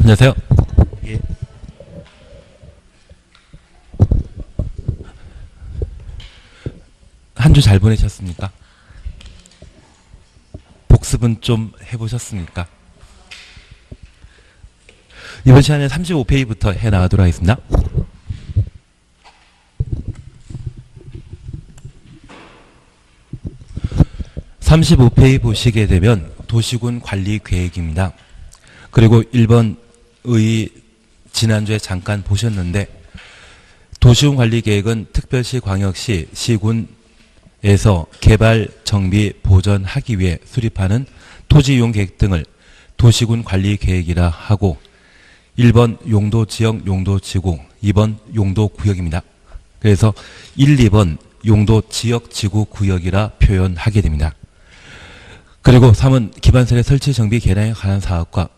안녕하세요. 예. 한 주 잘 보내셨습니까? 복습은 좀 해보셨습니까? 이번 시간에 35페이지부터 해나가도록 하겠습니다. (35페이지) 보시게 되면 도시군 관리 계획입니다. 그리고 1번의 지난주에 잠깐 보셨는데, 도시군 관리 계획은 특별시, 광역시, 시군에서 개발, 정비, 보전하기 위해 수립하는 토지 이용 계획 등을 도시군 관리 계획이라 하고, 1번 용도 지역, 용도 지구, 2번 용도 구역입니다. 그래서 1, 2번 용도 지역, 지구, 구역이라 표현하게 됩니다. 그리고 3은 기반시설 설치, 정비, 개량에 관한 사업과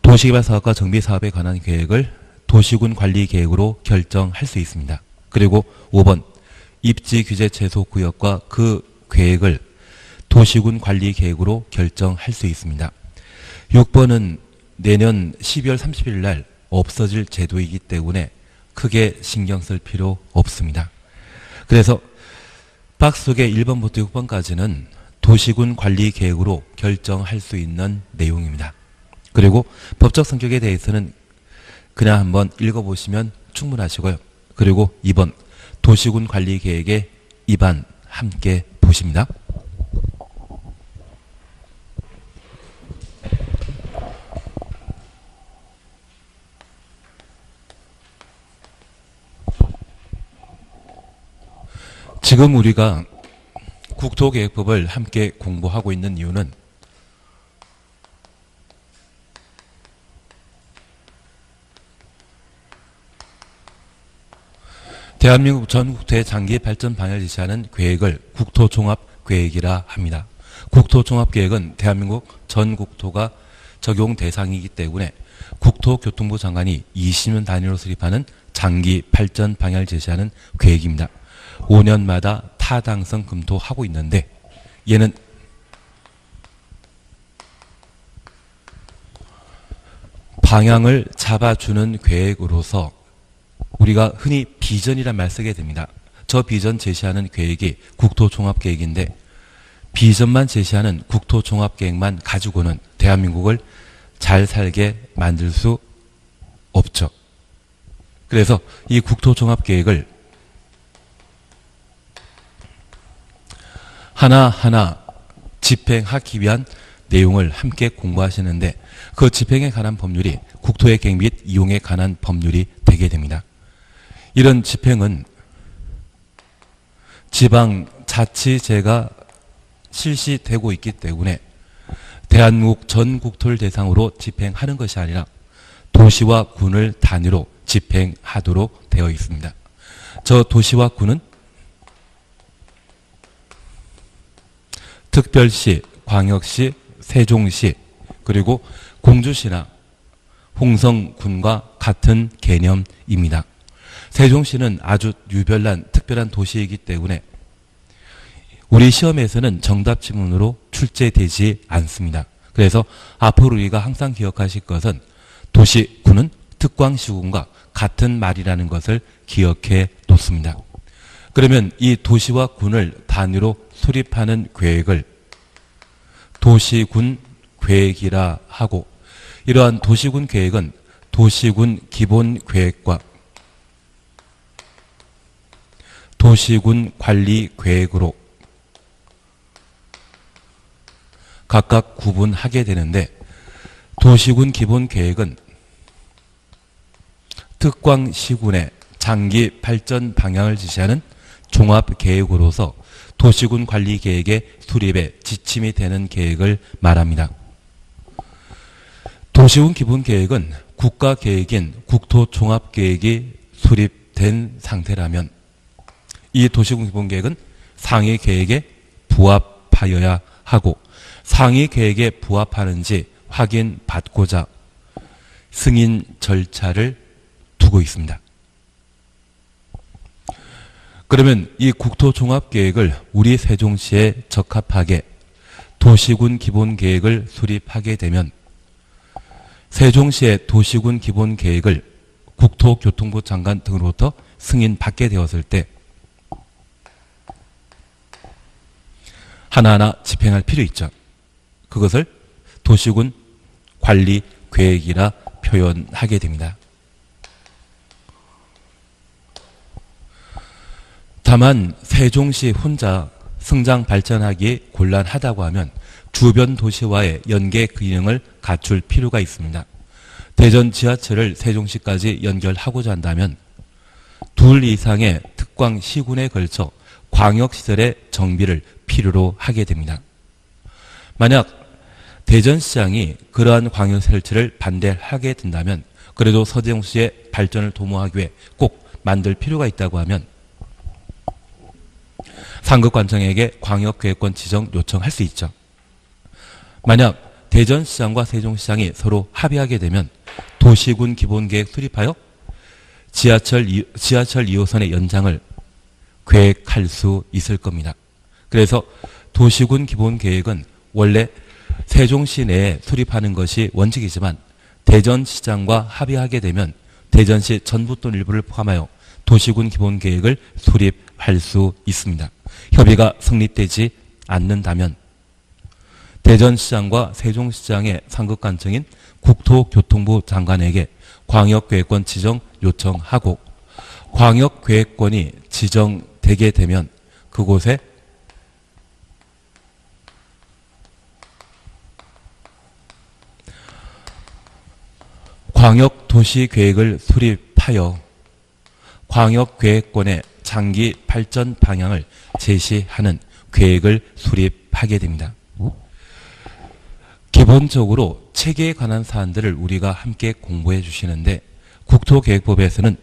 도시개발 사업과 정비 사업에 관한 계획을 도시군 관리 계획으로 결정할 수 있습니다. 그리고 5번 입지 규제 최소 구역과 그 계획을 도시군 관리 계획으로 결정할 수 있습니다. 6번은 내년 12월 30일 날 없어질 제도이기 때문에 크게 신경 쓸 필요 없습니다. 그래서 박스 속에 1번부터 6번까지는 도시군 관리 계획으로 결정할 수 있는 내용입니다. 그리고 법적 성격에 대해서는 그냥 한번 읽어보시면 충분하시고요. 그리고 2번 도시군 관리 계획의 입안 함께 보십니다. 지금 우리가 국토계획법을 함께 공부하고 있는 이유는 대한민국 전 국토의 장기 발전 방향을 지시하는 계획을 국토종합계획이라 합니다. 국토종합계획은 대한민국 전 국토가 적용 대상이기 때문에 국토교통부 장관이 20년 단위로 수립하는 장기 발전 방향을 제시하는 계획입니다. 5년마다 타당성 검토하고 있는데, 얘는 방향을 잡아주는 계획으로서 우리가 흔히 비전이란 말 쓰게 됩니다. 저 비전 제시하는 계획이 국토종합계획인데, 비전만 제시하는 국토종합계획만 가지고는 대한민국을 잘 살게 만들 수 없죠. 그래서 이 국토종합계획을 하나하나 집행하기 위한 내용을 함께 공부하시는데, 그 집행에 관한 법률이 국토의 계획 및 이용에 관한 법률이 되게 됩니다. 이런 집행은 지방자치제가 실시되고 있기 때문에 대한민국 전 국토를 대상으로 집행하는 것이 아니라 도시와 군을 단위로 집행하도록 되어 있습니다. 저 도시와 군은 특별시, 광역시, 세종시, 그리고 공주시나 홍성군과 같은 개념입니다. 세종시는 아주 유별난 특별한 도시이기 때문에 우리 시험에서는 정답 지문으로 출제되지 않습니다. 그래서 앞으로 우리가 항상 기억하실 것은 도시군은 특광시군과 같은 말이라는 것을 기억해 놓습니다. 그러면 이 도시와 군을 단위로 수립하는 계획을 도시군 계획이라 하고, 이러한 도시군 계획은 도시군 기본 계획과 도시군 관리 계획으로 각각 구분하게 되는데, 도시군 기본 계획은 특광시군의 장기 발전 방향을 지시하는 종합계획으로서 도시군 관리 계획의 수립에 지침이 되는 계획을 말합니다. 도시군 기본 계획은 국가 계획인 국토종합계획이 수립된 상태라면 이 도시군 기본 계획은 상위 계획에 부합하여야 하고, 상위 계획에 부합하는지 확인받고자 승인 절차를 두고 있습니다. 그러면 이 국토종합계획을 우리 세종시에 적합하게 도시군 기본계획을 수립하게 되면 세종시의 도시군 기본 계획을 국토교통부 장관 등으로부터 승인받게 되었을 때 하나하나 집행할 필요 있죠. 그것을 도시군 관리 계획이라 표현하게 됩니다. 다만 세종시 혼자 성장 발전하기 곤란하다고 하면 주변 도시와의 연계 기능을 갖출 필요가 있습니다. 대전 지하철을 세종시까지 연결하고자 한다면 둘 이상의 특광 시군에 걸쳐 광역시설의 정비를 필요로 하게 됩니다. 만약 대전시장이 그러한 광역 설치를 반대하게 된다면 그래도 세종시의 발전을 도모하기 위해 꼭 만들 필요가 있다고 하면 상급관청에게 광역계획권 지정 요청할 수 있죠. 만약 대전시장과 세종시장이 서로 합의하게 되면 도시군 기본계획 수립하여 지하철 2호선의 연장을 계획할 수 있을 겁니다. 그래서 도시군 기본계획은 원래 세종시 내에 수립하는 것이 원칙이지만 대전시장과 합의하게 되면 대전시 전부 또는 일부를 포함하여 도시군 기본계획을 수립할 수 있습니다. 협의가 성립되지 않는다면 대전시장과 세종시장의 상급관청인 국토교통부 장관에게 광역계획권 지정 요청하고 광역계획권이 지정되게 되면 그곳에 광역도시계획을 수립하여 광역계획권의 장기 발전 방향을 제시하는 계획을 수립하게 됩니다. 기본적으로 체계에 관한 사안들을 우리가 함께 공부해 주시는데 국토계획법에서는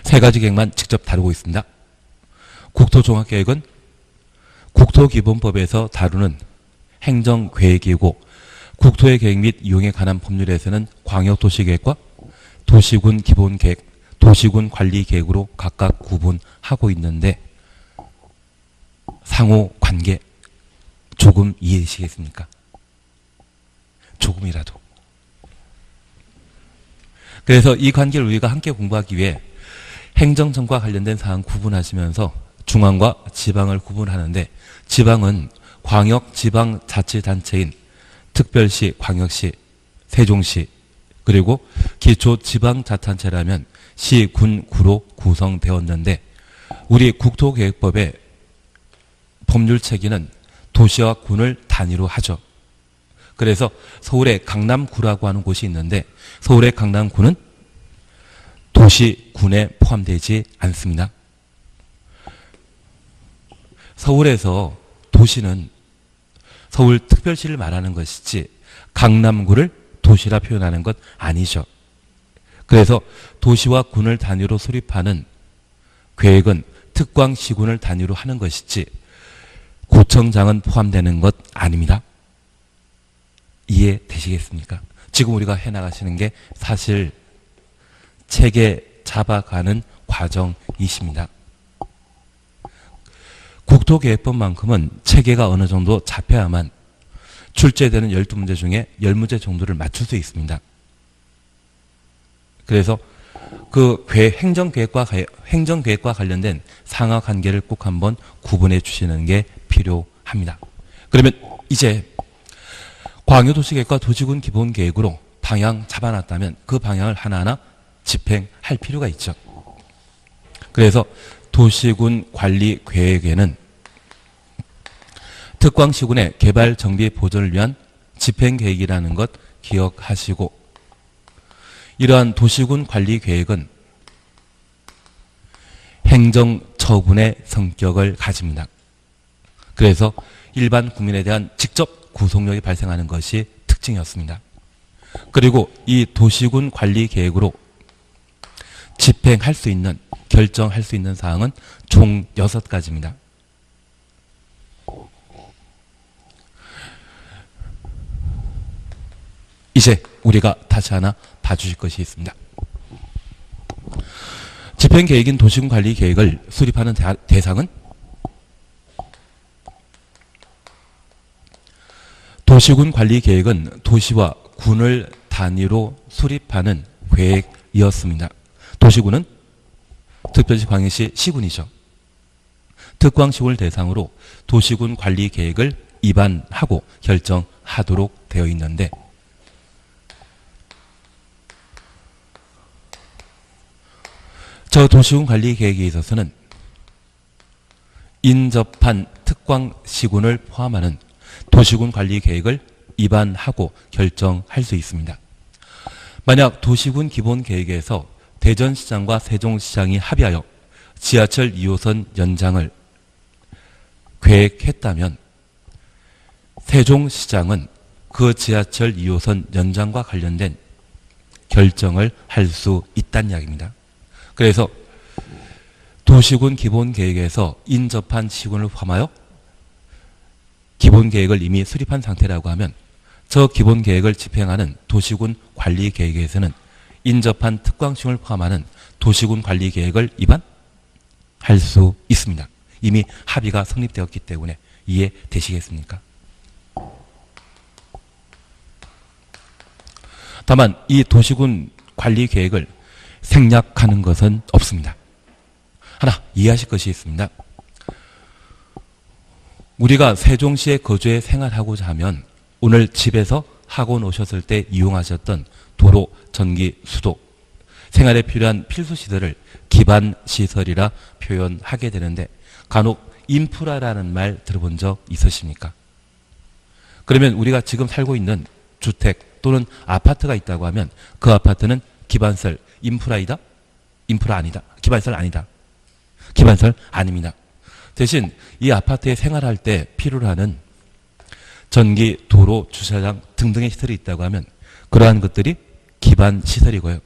세 가지 계획만 직접 다루고 있습니다. 국토종합계획은 국토기본법에서 다루는 행정계획이고 국토의 계획 및 이용에 관한 법률에서는 광역도시계획과 도시군 기본계획, 도시군 관리계획으로 각각 구분하고 있는데 상호 관계 조금 이해되시겠습니까? 조금이라도. 그래서 이 관계를 우리가 함께 공부하기 위해 행정청과 관련된 사항 구분하시면서 중앙과 지방을 구분하는데 지방은 광역지방자치단체인 특별시, 광역시, 세종시 그리고 기초지방자치단체라면 시, 군, 구로 구성되었는데 우리 국토계획법의 법률체계는 도시와 군을 단위로 하죠. 그래서 서울의 강남구라고 하는 곳이 있는데 서울의 강남구는 도시, 군에 포함되지 않습니다. 서울에서 도시는 서울특별시를 말하는 것이지 강남구를 도시라 표현하는 것 아니죠. 그래서 도시와 군을 단위로 수립하는 계획은 특광시군을 단위로 하는 것이지 구청장은 포함되는 것 아닙니다. 이해되시겠습니까? 지금 우리가 해나가시는 게 사실 체계 잡아가는 과정이십니다. 국토계획법만큼은 체계가 어느 정도 잡혀야만 출제되는 12문제 중에 10문제 정도를 맞출 수 있습니다. 그래서 그 행정계획과 관련된 상하 관계를 꼭 한번 구분해 주시는 게 필요합니다. 그러면 이제 광역도시계획과 도시군 기본계획으로 방향 잡아놨다면 그 방향을 하나하나 집행할 필요가 있죠. 그래서 도시군 관리 계획에는 특광시군의 개발 정비 보존을 위한 집행계획이라는 것 기억하시고 이러한 도시군 관리 계획은 행정처분의 성격을 가집니다. 그래서 일반 국민에 대한 직접 구속력이 발생하는 것이 특징이었습니다. 그리고 이 도시군 관리 계획으로 집행할 수 있는 결정할 수 있는 사항은 총 6가지입니다. 이제 우리가 다시 하나 봐주실 것이 있습니다. 집행계획인 도시군 관리 계획을 수립하는 대상은 도시군 관리 계획은 도시와 군을 단위로 수립하는 계획이었습니다. 도시군은 특별시 광역시 시군이죠. 특광시군을 대상으로 도시군 관리 계획을 입안하고 결정하도록 되어 있는데, 저 도시군 관리 계획에 있어서는 인접한 특광시군을 포함하는 도시군 관리 계획을 입안하고 결정할 수 있습니다. 만약 도시군 기본 계획에서 대전시장과 세종시장이 합의하여 지하철 2호선 연장을 계획했다면 세종시장은 그 지하철 2호선 연장과 관련된 결정을 할 수 있다는 이야기입니다. 그래서 도시군 기본 계획에서 인접한 시군을 포함하여 기본 계획을 이미 수립한 상태라고 하면 저 기본 계획을 집행하는 도시군 관리 계획에서는 인접한 특광시군을 포함하는 도시군 관리 계획을 입안할 수 있습니다. 이미 합의가 성립되었기 때문에 이해되시겠습니까? 다만 이 도시군 관리 계획을 생략하는 것은 없습니다. 하나 이해하실 것이 있습니다. 우리가 세종시에 거주해 생활하고자 하면 오늘 집에서 학원 오셨을 때 이용하셨던 도로, 전기, 수도, 생활에 필요한 필수시설을 기반시설이라 표현하게 되는데 간혹 인프라라는 말 들어본 적 있으십니까? 그러면 우리가 지금 살고 있는 주택 또는 아파트가 있다고 하면 그 아파트는 기반시설 인프라이다? 인프라 아니다. 기반시설 아니다. 기반시설 아닙니다. 대신 이 아파트에 생활할 때 필요로 하는 전기, 도로, 주차장 등등의 시설이 있다고 하면 그러한 것들이 기반시설이고요.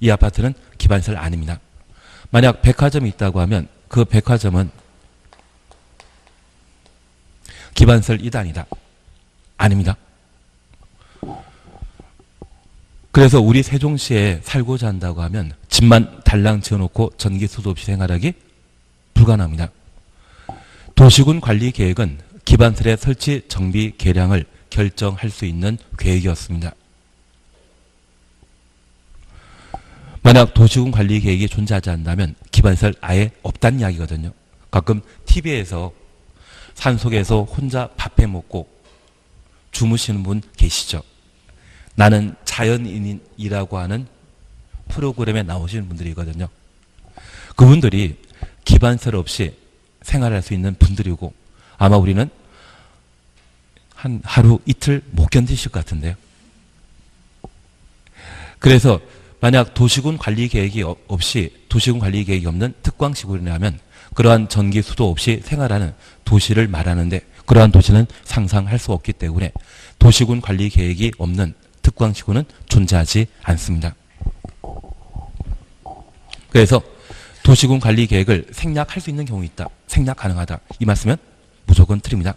이 아파트는 기반시설 아닙니다. 만약 백화점이 있다고 하면 그 백화점은 기반시설이다 아니다? 아닙니다. 그래서 우리 세종시에 살고자 한다고 하면 집만 달랑 지어놓고 전기, 수도 없이 생활하기 불가능합니다. 도시군 관리 계획은 기반시설의 설치, 정비, 개량을 결정할 수 있는 계획이었습니다. 만약 도시군 관리 계획이 존재하지 않는다면 기반시설 아예 없다는 이야기거든요. 가끔 TV에서 산속에서 혼자 밥해 먹고 주무시는 분 계시죠. 나는 자연인이라고 하는 프로그램에 나오시는 분들이거든요. 그분들이 기반시설 없이 생활할 수 있는 분들이고 아마 우리는 한 하루 이틀 못 견디실 것 같은데요. 그래서 만약 도시군 관리 계획이 없이 도시군 관리 계획이 없는 특광시군이라면 그러한 전기, 수도 없이 생활하는 도시를 말하는데 그러한 도시는 상상할 수 없기 때문에 도시군 관리 계획이 없는 특광시군은 존재하지 않습니다. 그래서 도시군 관리 계획을 생략할 수 있는 경우 있다. 생략 가능하다. 이 말씀은 무조건 틀립니다.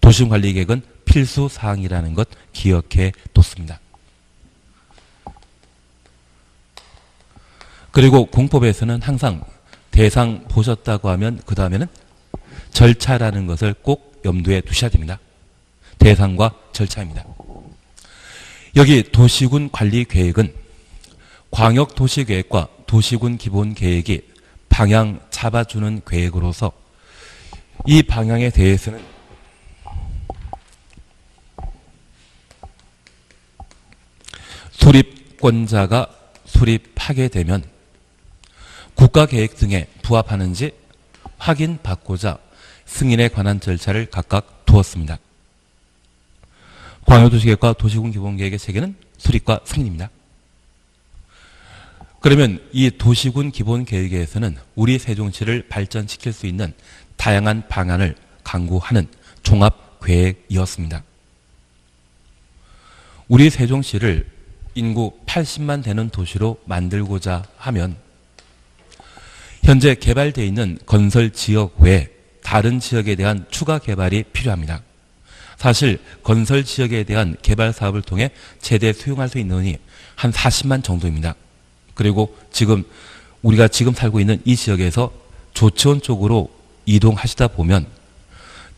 도시군 관리 계획은 필수 사항이라는 것 기억해 뒀습니다. 그리고 공법에서는 항상 대상 보셨다고 하면 그 다음에는 절차라는 것을 꼭 염두에 두셔야 됩니다. 대상과 절차입니다. 여기 도시군 관리 계획은 광역도시계획과 도시군 기본계획이 방향 잡아주는 계획으로서 이 방향에 대해서는 수립권자가 수립하게 되면 국가계획 등에 부합하는지 확인받고자 승인에 관한 절차를 각각 두었습니다. 광역도시계획과 도시군 기본계획의 체계는 수립과 승인입니다. 그러면 이 도시군 기본계획에서는 우리 세종시를 발전시킬 수 있는 다양한 방안을 강구하는 종합계획이었습니다. 우리 세종시를 인구 80만 되는 도시로 만들고자 하면 현재 개발되어 있는 건설 지역 외에 다른 지역에 대한 추가 개발이 필요합니다. 사실 건설 지역에 대한 개발 사업을 통해 최대 수용할 수 있는 인원이 한 40만 정도입니다. 그리고 지금 우리가 지금 살고 있는 이 지역에서 조치원 쪽으로 이동하시다 보면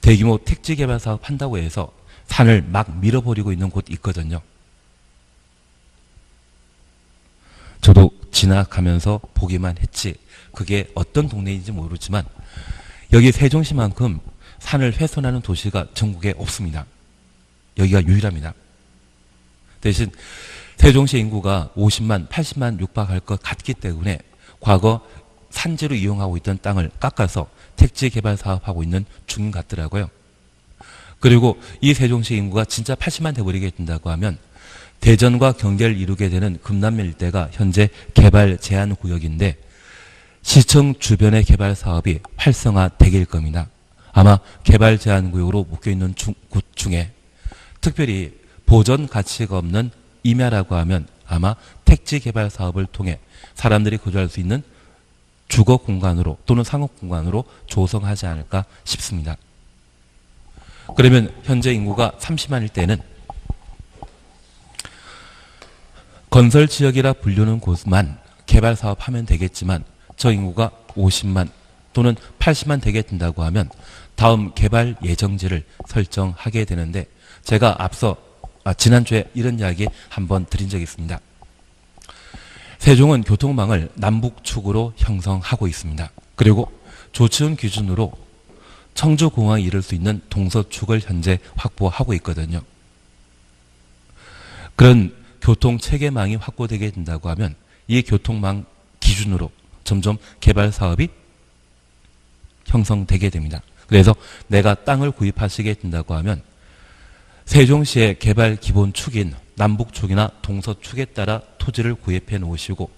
대규모 택지 개발 사업 한다고 해서 산을 막 밀어버리고 있는 곳 있거든요. 저도 지나가면서 보기만 했지 그게 어떤 동네인지 모르지만 여기 세종시만큼 산을 훼손하는 도시가 전국에 없습니다. 여기가 유일합니다. 대신 세종시 인구가 50만, 80만 육박할 것 같기 때문에 과거 산지로 이용하고 있던 땅을 깎아서 택지 개발 사업하고 있는 중 같더라고요. 그리고 이 세종시 인구가 진짜 80만 돼버리게 된다고 하면 대전과 경계를 이루게 되는 금남면 일대가 현재 개발 제한 구역인데 시청 주변의 개발 사업이 활성화되길 겁니다. 아마 개발 제한 구역으로 묶여있는 곳 중에 특별히 보전 가치가 없는 임야라고 하면 아마 택지 개발 사업을 통해 사람들이 거주할 수 있는 주거 공간으로 또는 상업 공간으로 조성하지 않을까 싶습니다. 그러면 현재 인구가 30만일 때는 건설 지역이라 불리는 곳만 개발 사업하면 되겠지만 저 인구가 50만 또는 80만 되게 된다고 하면 다음 개발 예정지를 설정하게 되는데 제가 앞서 지난주에 이런 이야기 한번 드린 적이 있습니다. 세종은 교통망을 남북축으로 형성하고 있습니다. 그리고 조치원 기준으로 청주공항에 이를 수 있는 동서축을 현재 확보하고 있거든요. 그런 교통체계망이 확보되게 된다고 하면 이 교통망 기준으로 점점 개발 사업이 형성되게 됩니다. 그래서 내가 땅을 구입하시게 된다고 하면 세종시의 개발 기본축인 남북축이나 동서축에 따라 토지를 구입해 놓으시고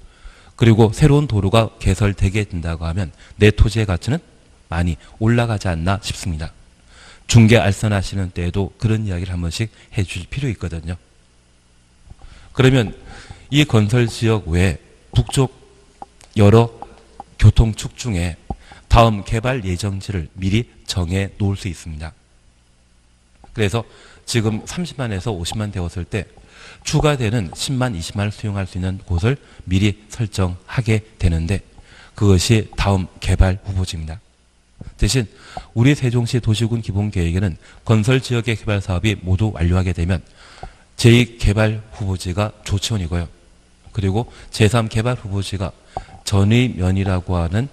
그리고 새로운 도로가 개설되게 된다고 하면 내 토지의 가치는 많이 올라가지 않나 싶습니다. 중개 알선하시는 때에도 그런 이야기를 한 번씩 해줄 필요 있거든요. 그러면 이 건설 지역 외에 북쪽 여러 교통축 중에 다음 개발 예정지를 미리 정해 놓을 수 있습니다. 그래서 지금 30만에서 50만 되었을 때 추가되는 10만, 20만을 수용할 수 있는 곳을 미리 설정하게 되는데 그것이 다음 개발 후보지입니다. 대신 우리 세종시 도시군 기본계획에는 건설 지역의 개발 사업이 모두 완료하게 되면 제2개발 후보지가 조치원이고요. 그리고 제3개발 후보지가 전의면이라고 하는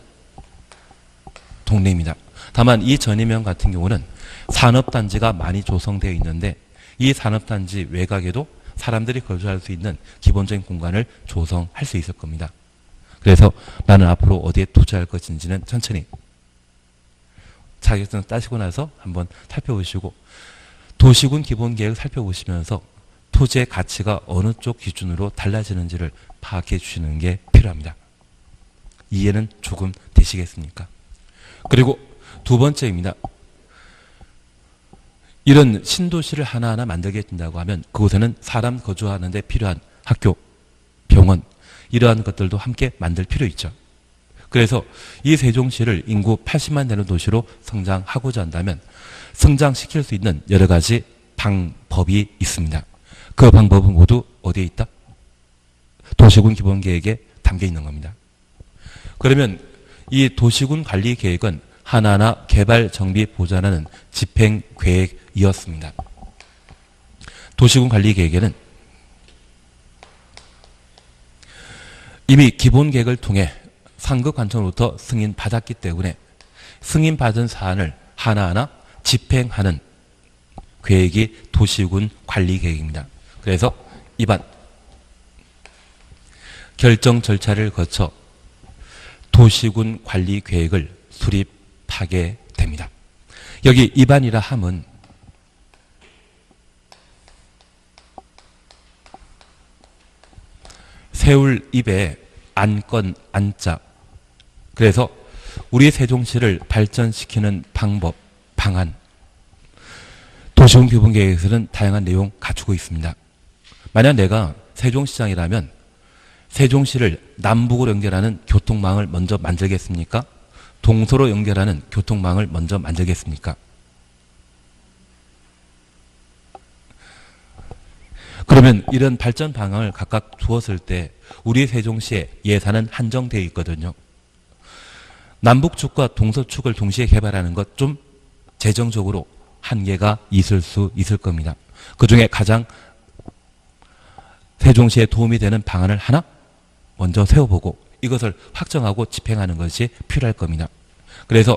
동네입니다. 다만 이 전의면 같은 경우는 산업단지가 많이 조성되어 있는데 이 산업단지 외곽에도 사람들이 거주할 수 있는 기본적인 공간을 조성할 수 있을 겁니다. 그래서 나는 앞으로 어디에 투자할 것인지는 천천히 자격증 따시고 나서 한번 살펴보시고 도시군 기본계획을 살펴보시면서 토지의 가치가 어느 쪽 기준으로 달라지는지를 파악해 주시는 게 필요합니다. 이해는 조금 되시겠습니까? 그리고 두 번째입니다. 이런 신도시를 하나하나 만들게 된다고 하면 그곳에는 사람 거주하는 데 필요한 학교, 병원 이러한 것들도 함께 만들 필요 있죠. 그래서 이 세종시를 인구 80만 되는 도시로 성장하고자 한다면 성장시킬 수 있는 여러 가지 방법이 있습니다. 그 방법은 모두 어디에 있다? 도시군 기본계획에 담겨 있는 겁니다. 그러면 이 도시군 관리계획은 하나하나 개발, 정비, 보전하는 집행계획이었습니다. 도시군 관리계획에는 이미 기본계획을 통해 상급관청으로부터 승인받았기 때문에 승인받은 사안을 하나하나 집행하는 계획이 도시군 관리계획입니다. 그래서 이반 결정 절차를 거쳐 도시군 관리계획을 수립하게 됩니다. 여기 입안이라 함은 세울 입에 안건 안자. 그래서 우리 세종시를 발전시키는 방법, 방안. 도시군 기본계획에서는 다양한 내용 갖추고 있습니다. 만약 내가 세종시장이라면 세종시를 남북으로 연결하는 교통망을 먼저 만들겠습니까? 동서로 연결하는 교통망을 먼저 만들겠습니까? 그러면 이런 발전 방향을 각각 두었을 때 우리 세종시의 예산은 한정되어 있거든요. 남북축과 동서축을 동시에 개발하는 것 좀 재정적으로 한계가 있을 수 있을 겁니다. 그중에 가장 세종시에 도움이 되는 방안을 하나 먼저 세워보고 이것을 확정하고 집행하는 것이 필요할 겁니다. 그래서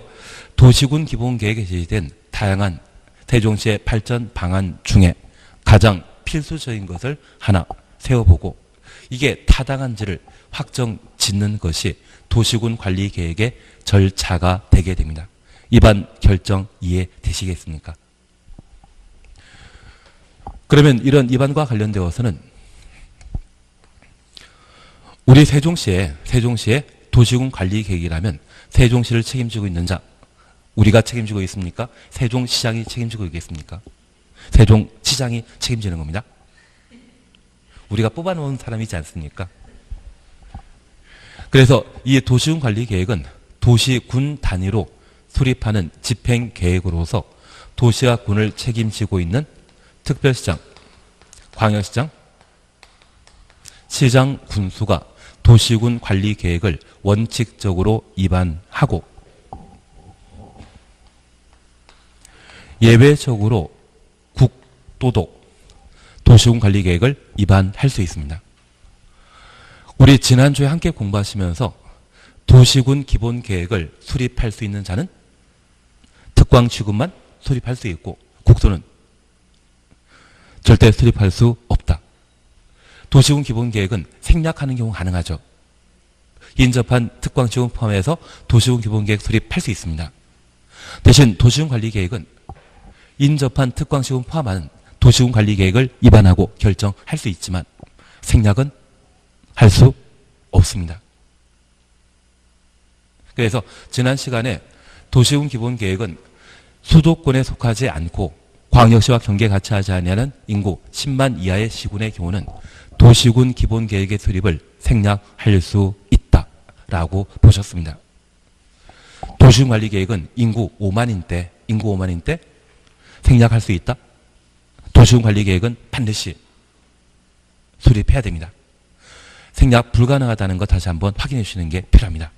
도시군 기본계획에 제시된 다양한 세종시의 발전 방안 중에 가장 필수적인 것을 하나 세워보고 이게 타당한지를 확정 짓는 것이 도시군 관리 계획의 절차가 되게 됩니다. 이반 결정 이해되시겠습니까? 그러면 이런 이반과 관련되어서는 우리 세종시에 도시군 관리 계획이라면 세종시를 책임지고 있는 자, 우리가 책임지고 있습니까? 세종시장이 책임지고 있겠습니까? 세종시장이 책임지는 겁니다. 우리가 뽑아놓은 사람이지 않습니까? 그래서 이 도시군 관리 계획은 도시군 단위로 수립하는 집행 계획으로서 도시와 군을 책임지고 있는 특별시장, 광역시장, 시장, 군수가 도시군 관리 계획을 원칙적으로 입안하고 예외적으로 국도도 도시군 관리 계획을 입안할 수 있습니다. 우리 지난주에 함께 공부하시면서 도시군 기본 계획을 수립할 수 있는 자는 특광취급만 수립할 수 있고 국도는 절대 수립할 수 없다. 도시군 기본 계획은 생략하는 경우 가능하죠. 인접한 특광취급 포함해서 도시군 기본 계획 수립할 수 있습니다. 대신 도시군 관리 계획은 인접한 특광취급 포함한 도시군 관리 계획을 입안하고 결정할 수 있지만 생략은 할 수 없습니다. 그래서 지난 시간에 도시군 기본 계획은 수도권에 속하지 않고 광역시와 경계 같이 하지 않냐는 인구 10만 이하의 시군의 경우는 도시군 기본 계획의 수립을 생략할 수 있다라고 보셨습니다. 도시군 관리 계획은 인구 5만인 때 생략할 수 있다. 도시군 관리 계획은 반드시 수립해야 됩니다. 생략 불가능하다는 것 다시 한번 확인해 주시는 게 필요합니다.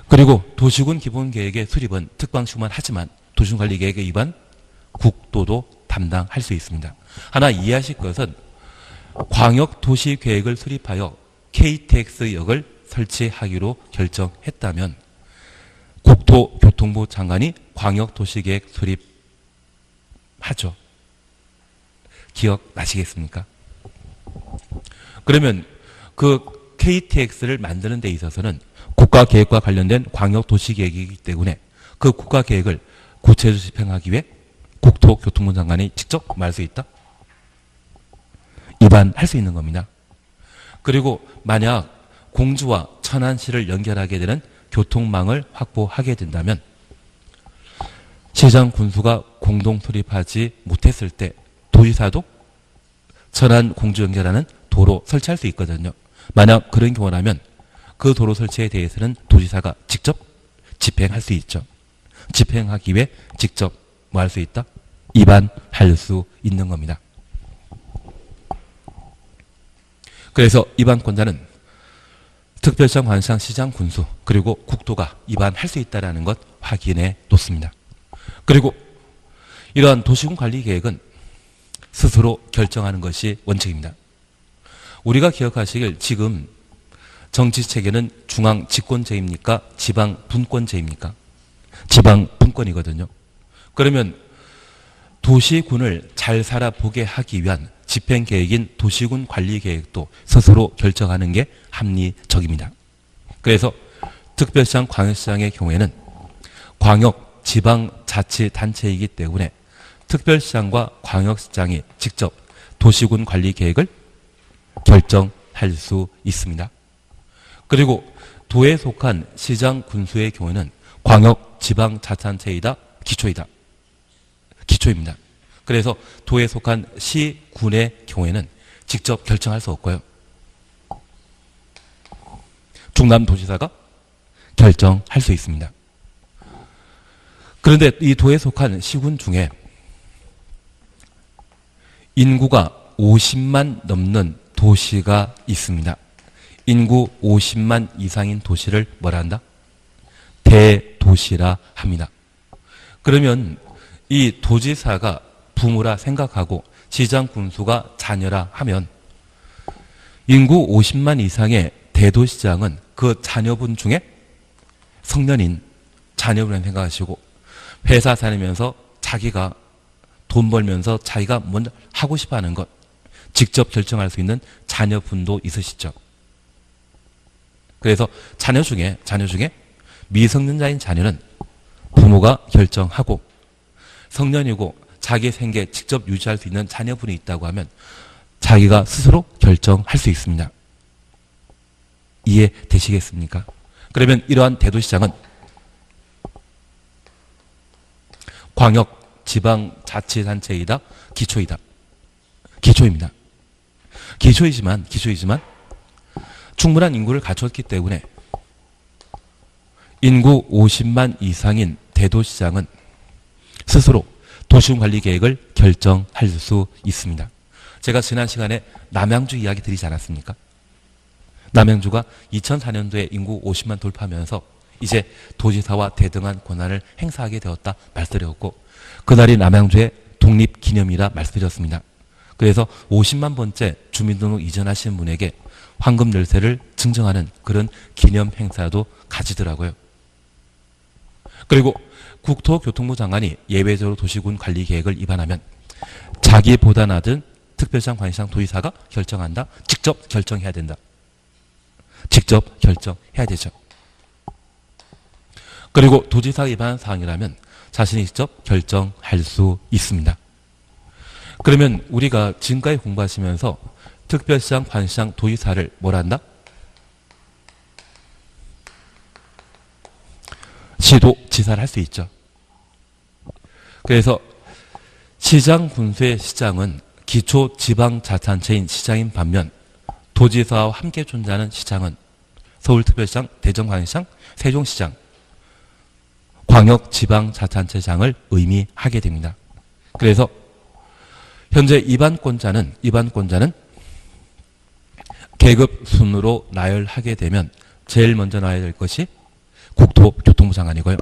그리고 도시군 기본 계획의 수립은 특광시구만 하지만 도시군 관리 계획의 위반 국도도 담당할 수 있습니다. 하나 이해하실 것은 광역 도시 계획을 수립하여 KTX역을 설치하기로 결정했다면 국토교통부 장관이 광역 도시 계획 수립하죠. 기억나시겠습니까? 그러면 그 KTX를 만드는 데 있어서는 국가계획과 관련된 광역도시계획이기 때문에 그 국가계획을 구체적으로 집행하기 위해 국토교통부 장관이 직접 말할 수 있다? 입안할 수 있는 겁니다. 그리고 만약 공주와 천안시를 연결하게 되는 교통망을 확보하게 된다면 시장 군수가 공동 수립하지 못했을 때 도지사도 천안 공주 연결하는 도로 설치할 수 있거든요. 만약 그런 경우라면 그 도로 설치에 대해서는 도지사가 직접 집행할 수 있죠. 집행하기 위해 직접 뭐 할 수 있다? 입안할 수 있는 겁니다. 그래서 입안권자는 특별시장, 관시장, 시장, 군수 그리고 국도가 입안할 수 있다는 것 확인해 놓습니다. 그리고 이러한 도시군 관리 계획은 스스로 결정하는 것이 원칙입니다. 우리가 기억하시길 지금 정치체계는 중앙 집권제입니까? 지방 분권제입니까? 지방 분권이거든요. 그러면 도시군을 잘 살아보게 하기 위한 집행계획인 도시군 관리계획도 스스로 결정하는 게 합리적입니다. 그래서 특별시장, 광역시장의 경우에는 광역, 지방자치단체이기 때문에 특별시장과 광역시장이 직접 도시군 관리계획을 결정할 수 있습니다. 그리고 도에 속한 시장, 군수의 경우에는 광역, 지방자치단체이다, 기초입니다. 그래서 도에 속한 시, 군의 경우에는 직접 결정할 수 없고요. 충남도지사가 결정할 수 있습니다. 그런데 이 도에 속한 시군 중에 인구가 50만 넘는 도시가 있습니다. 인구 50만 이상인 도시를 뭐라 한다? 대도시라 합니다. 그러면 이 도지사가 부모라 생각하고 시장 군수가 자녀라 하면 인구 50만 이상의 대도시장은 그 자녀분 중에 성년인 자녀분을 생각하시고 회사 다니면서 자기가 돈 벌면서 자기가 먼저 하고 싶어 하는 것 직접 결정할 수 있는 자녀분도 있으시죠. 그래서 자녀 중에 미성년자인 자녀는 부모가 결정하고 성년이고 자기 생계 직접 유지할 수 있는 자녀분이 있다고 하면 자기가 스스로 결정할 수 있습니다. 이해되시겠습니까? 그러면 이러한 대도시장은 광역 지방자치단체이다. 기초입니다. 기초이지만 충분한 인구를 갖췄기 때문에 인구 50만 이상인 대도시장은 스스로 도시군관리계획을 결정할 수 있습니다. 제가 지난 시간에 남양주 이야기 드리지 않았습니까? 남양주가 2004년도에 인구 50만 돌파하면서 이제 도지사와 대등한 권한을 행사하게 되었다 말씀드렸고 그날이 남양주의 독립기념이라 말씀드렸습니다. 그래서 50만 번째 주민등록 이전하신 분에게 황금 열쇠를 증정하는 그런 기념 행사도 가지더라고요. 그리고 국토교통부 장관이 예외적으로 도시군 관리 계획을 위반하면 자기보다 낮은 특별시장, 관시장, 도지사가 결정한다. 직접 결정해야 된다. 직접 결정해야 되죠. 그리고 도지사가 위반한 사항이라면 자신이 직접 결정할 수 있습니다. 그러면 우리가 지금까지 공부하시면서 특별시장, 관시장, 도지사를 뭘 한다? 시도지사를 할 수 있죠. 그래서 시장, 군수의 시장은 기초지방자치단체인 시장인 반면 도지사와 함께 존재하는 시장은 서울특별시장, 대전광역시장, 세종시장, 광역지방자치단체장을 의미하게 됩니다. 그래서 현재 이반권자는 계급 순으로 나열하게 되면 제일 먼저 나와야 될 것이 국토교통부 장관이고요.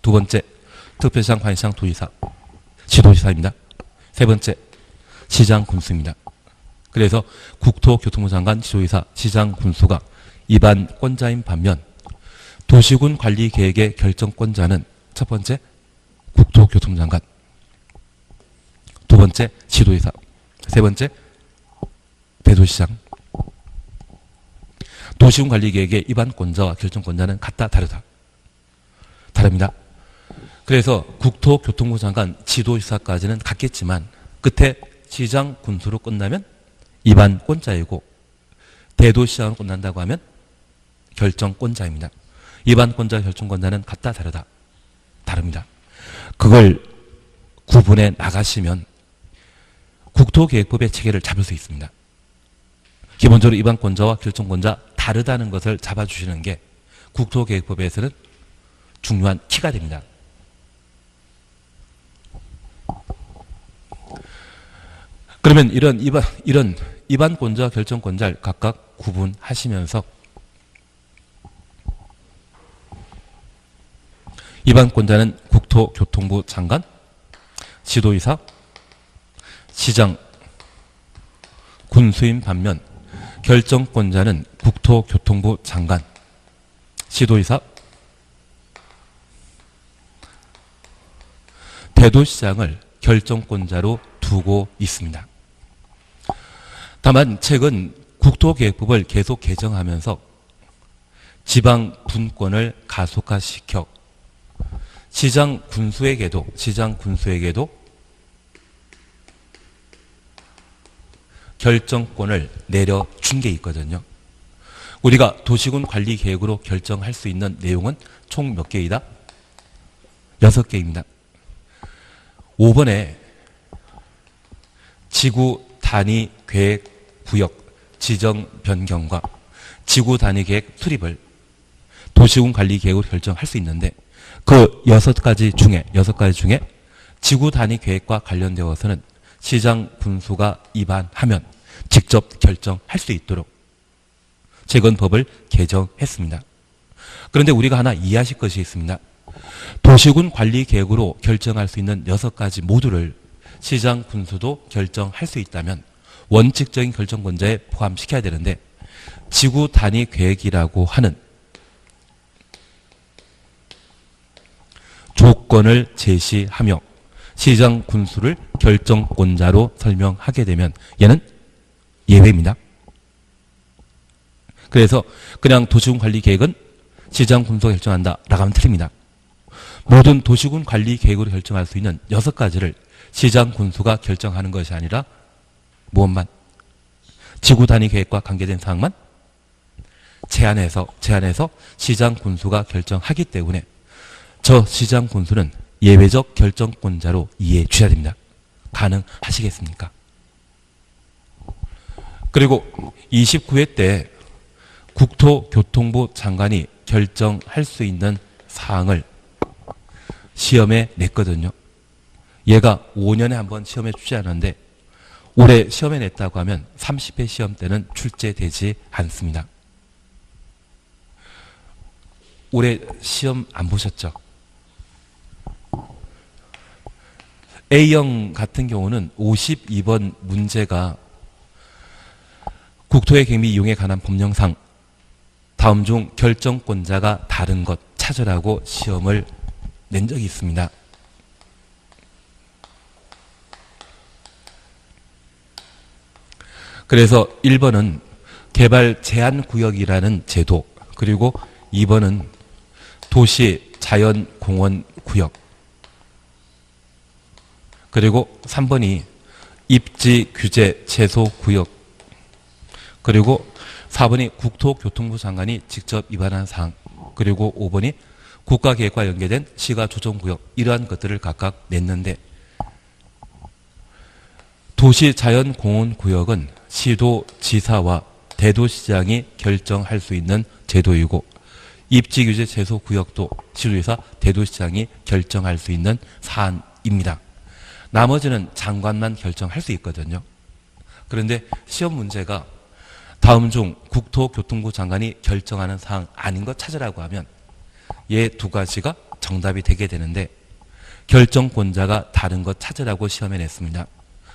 두 번째 특별시장, 관시장, 도지사, 시도지사입니다. 세 번째 시장, 군수입니다. 그래서 국토교통부 장관, 시도지사, 시장, 군수가 이반권자인 반면 도시군 관리 계획의 결정권자는 첫 번째 국토교통부 장관, 두 번째 시도지사, 세 번째 대도시장. 도시군 관리 계획의 이반권자와 결정권자는 같다, 다릅니다. 그래서 국토교통부 장관, 지도지사까지는 같겠지만 끝에 시장, 군수로 끝나면 이반권자이고 대도시장으로 끝난다고 하면 결정권자입니다. 이반권자, 결정권자는 같다, 다릅니다. 그걸 구분해 나가시면 국토계획법의 체계를 잡을 수 있습니다. 기본적으로 이반권자와 결정권자 다르다는 것을 잡아주시는 게 국토계획법에서는 중요한 키가 됩니다. 그러면 이런 이반권자와 결정권자를 각각 구분하시면서 이반권자는 국토교통부 장관, 시도지사, 시장, 군수인 반면 결정권자는 국토교통부 장관, 시도지사, 대도시장을 결정권자로 두고 있습니다. 다만 최근 국토계획법을 계속 개정하면서 지방 분권을 가속화시켜 시장 군수에게도 결정권을 내려준 게 있거든요. 우리가 도시군 관리 계획으로 결정할 수 있는 내용은 총 몇 개이다? 6개입니다. 5번에 지구 단위 계획 구역 지정 변경과 지구 단위 계획 수립을 도시군 관리 계획으로 결정할 수 있는데 그 6가지 중에 지구 단위 계획과 관련되어서는 시장 군수가 위반하면 직접 결정할 수 있도록 최근 법을 개정했습니다. 그런데 우리가 하나 이해하실 것이 있습니다. 도시군 관리 계획으로 결정할 수 있는 6가지 모두를 시장 군수도 결정할 수 있다면 원칙적인 결정권자에 포함시켜야 되는데, 지구 단위 계획이라고 하는 조건을 제시하며 시장 군수를 결정권자로 설명하게 되면 얘는 예외입니다. 그래서 그냥 도시군 관리 계획은 시장 군수가 결정한다 라고 하면 틀립니다. 모든 도시군 관리 계획으로 결정할 수 있는 6가지를 시장 군수가 결정하는 것이 아니라 무엇만? 지구 단위 계획과 관계된 사항만 제한해서 시장 군수가 결정하기 때문에 저 시장 군수는 예외적 결정권자로 이해해 주셔야 됩니다. 가능하시겠습니까? 그리고 29회 때 국토교통부 장관이 결정할 수 있는 사항을 시험에 냈거든요. 얘가 5년에 한 번 시험에 출제하는데 올해 시험에 냈다고 하면 30회 시험 때는 출제되지 않습니다. 올해 시험 안 보셨죠? A형 같은 경우는 52번 문제가 국토의 계획 및 이용에 관한 법령상 다음 중 결정권자가 다른 것 찾으라고 시험을 낸 적이 있습니다. 그래서 1번은 개발 제한 구역이라는 제도, 그리고 2번은 도시 자연 공원 구역, 그리고 3번이 입지 규제 제소 구역, 그리고 4번이 국토교통부 장관이 직접 위반한 사항, 그리고 5번이 국가계획과 연계된 시가조정구역, 이러한 것들을 각각 냈는데, 도시자연공원구역은 시도지사와 대도시장이 결정할 수 있는 제도이고, 입지규제 제소구역도 시도지사, 대도시장이 결정할 수 있는 사안입니다. 나머지는 장관만 결정할 수 있거든요. 그런데 시험 문제가 다음 중 국토교통부 장관이 결정하는 사항 아닌 것 찾으라고 하면 얘 2가지가 정답이 되게 되는데, 결정권자가 다른 것 찾으라고 시험에 냈습니다.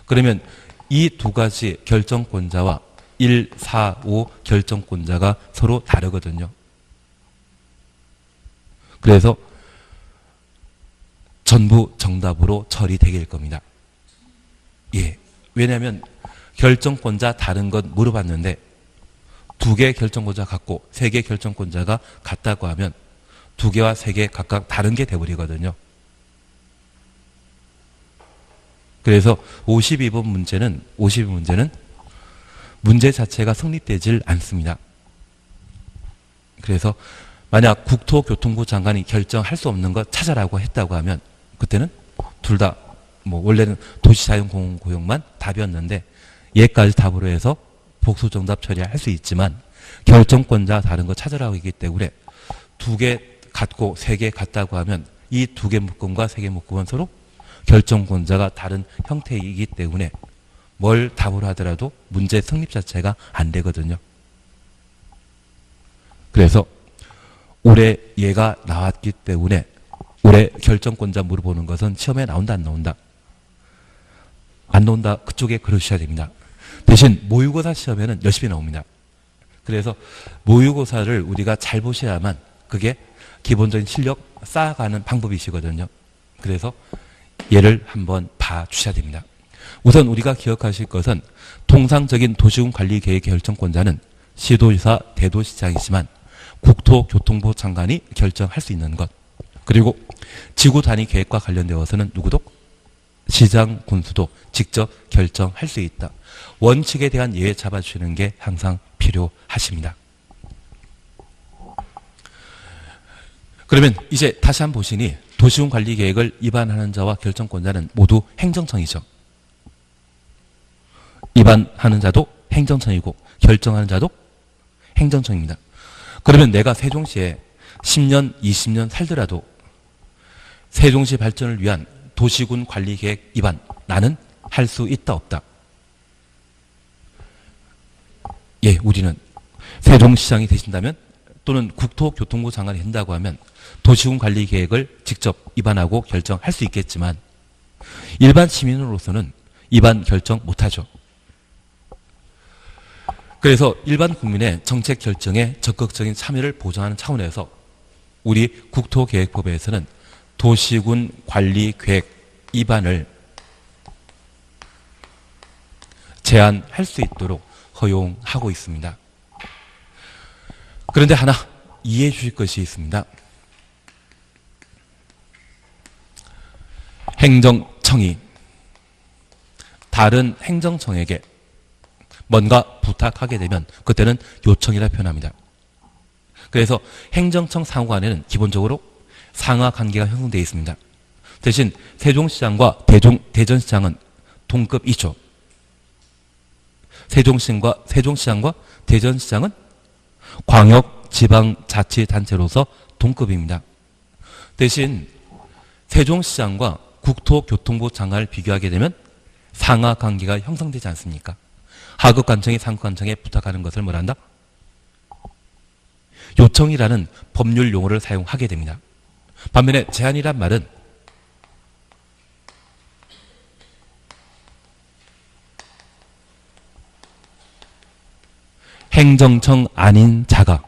그러면 이 2가지 결정권자와 1, 4, 5 결정권자가 서로 다르거든요. 그래서 전부 정답으로 처리되길 겁니다. 예. 왜냐하면 결정권자 다른 것 물어봤는데 2개 결정권자 같고 3개 결정권자가 같다고 하면 2개와 3개 각각 다른 게 돼버리거든요. 그래서 52번 문제는 문제 자체가 성립되질 않습니다. 그래서 만약 국토교통부 장관이 결정할 수 없는 것 찾아라고 했다고 하면 그때는 둘 다 원래는 도시자연공원구역만 답이었는데 얘까지 답으로 해서 복수정답 처리할 수 있지만 결정권자 다른 거 찾으라고 했기 때문에 2개 같고 3개 같다고 하면 이 2개 묶음과 3개 묶음은 서로 결정권자가 다른 형태이기 때문에 뭘 답으로 하더라도 문제 성립 자체가 안 되거든요. 그래서 올해 얘가 나왔기 때문에 올해 결정권자 물어보는 것은 시험에 나온다 안 나온다? 안 나온다. 그쪽에 그러셔야 됩니다. 대신 모의고사 시험에는 열심히 나옵니다. 그래서 모의고사를 우리가 잘 보셔야만 그게 기본적인 실력 쌓아가는 방법이시거든요. 그래서 얘를 한번 봐주셔야 됩니다. 우선 우리가 기억하실 것은 통상적인 도시군 관리 계획 결정권자는 시도지사, 대도시장이지만 국토교통부 장관이 결정할 수 있는 것, 그리고 지구 단위 계획과 관련되어서는 누구도 시장 군수도 직접 결정할 수 있다. 원칙에 대한 예외 잡아주시는 게 항상 필요하십니다. 그러면 이제 다시 한번 보시니 도시군 관리 계획을 위반하는 자와 결정권자는 모두 행정청이죠. 위반하는 자도 행정청이고 결정하는 자도 행정청입니다. 그러면 내가 세종시에 10년, 20년 살더라도 세종시 발전을 위한 도시군 관리 계획 위반 나는 할 수 있다 없다? 예, 우리는 세종시장이 되신다면 또는 국토교통부 장관이 한다고 하면 도시군 관리 계획을 직접 입안하고 결정할 수 있겠지만 일반 시민으로서는 입안 결정 못하죠. 그래서 일반 국민의 정책 결정에 적극적인 참여를 보장하는 차원에서 우리 국토계획법에서는 도시군 관리 계획 입안을 제한할 수 있도록 허용하고 있습니다. 그런데 하나 이해해 주실 것이 있습니다. 행정청이 다른 행정청에게 뭔가 부탁하게 되면 그때는 요청이라 표현합니다. 그래서 행정청 상호간에는 기본적으로 상하 관계가 형성되어 있습니다. 대신 세종시장과 대전시장은 동급이죠. 세종시장과 대전시장은 광역지방자치단체로서 동급입니다. 대신 세종시장과 국토교통부 장관을 비교하게 되면 상하 관계가 형성되지 않습니까? 하급관청이 상급관청에 부탁하는 것을 뭐란다? 요청이라는 법률 용어를 사용하게 됩니다. 반면에 제한이란 말은 행정청 아닌 자가